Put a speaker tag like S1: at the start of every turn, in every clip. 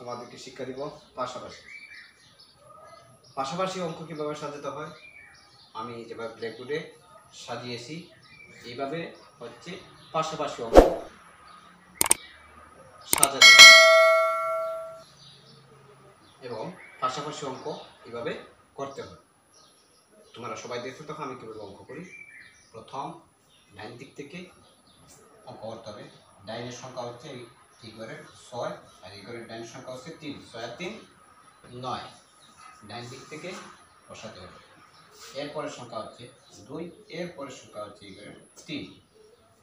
S1: তোমাদেরকে শিক্ষা দিব পাশাপাশি। পাশাপাশি অঙ্ক কীভাবে সাজাতে হয় আমি যেভাবে ব্ল্যাকবোর্ডে সাজিয়েছি এইভাবে হচ্ছে পাশাপাশি অঙ্ক সাজাতে হয় এবং পাশাপাশি অঙ্ক এইভাবে করতে হয়। তোমরা সবাই দেখতে থাকো আমি কীভাবে অঙ্ক করি। প্রথম ডাইন দিক থেকে অঙ্ক করতে হবে। ডাইনের সংখ্যা হচ্ছে এই ঘরের 6 আর এই ঘরের ডাইনের সংখ্যা হচ্ছে 3, 6 আর 3 9। ডাইন দিক থেকে বসাতে হবে। এরপরের সংখ্যা হচ্ছে 2, এরপরের সংখ্যা হচ্ছে এই ঘরের 3,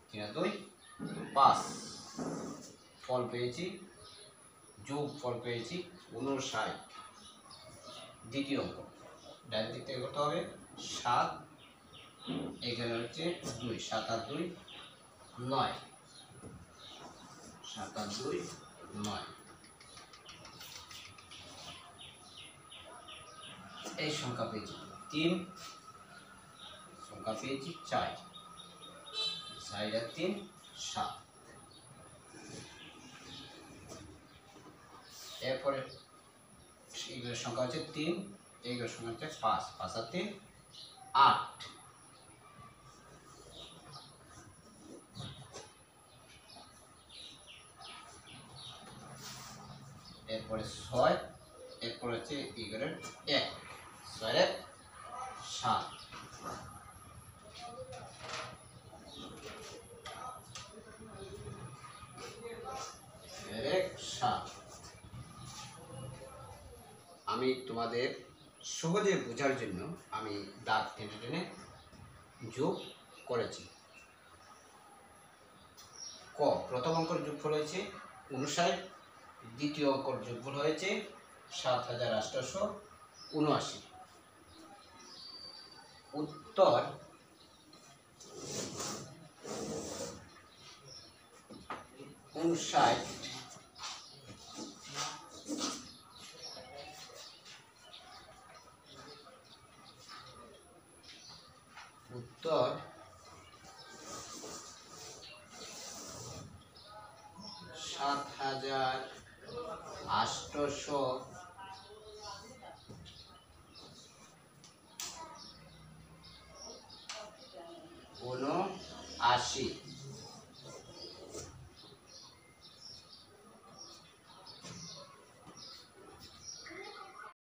S1: 3 আর 2 5। ফল পেয়েছি, যোগ ফল পেয়েছি 59। দ্বিতীয় অঙ্ক ডাইন দিক থেকে করতে হবে 7, এখানে হচ্ছে 2, 7 আর 2 9, 7 আর 2 9। এই সংখ্যা পেয়েছি 3, সংখ্যা পেয়েছি 4, 4 আর 3 7। এরপরে এইগুলোর সংখ্যা হচ্ছে 3, এইগুলোর সংখ্যা হচ্ছে 5, 5 আর 3 8। এরপরে 6, এরপর হচ্ছে এইগুলোর 1, 6 এর 7। আমি তোমাদের সহজে বোঝার জন্য আমি দাগ টেনে টেনে যোগ করেছি। ক প্রথম অঙ্কের যোগফল হয়েছে 59, দ্বিতীয় অঙ্কের যোগফল হয়েছে 7879। উত্তর 59 উত্তর 7879।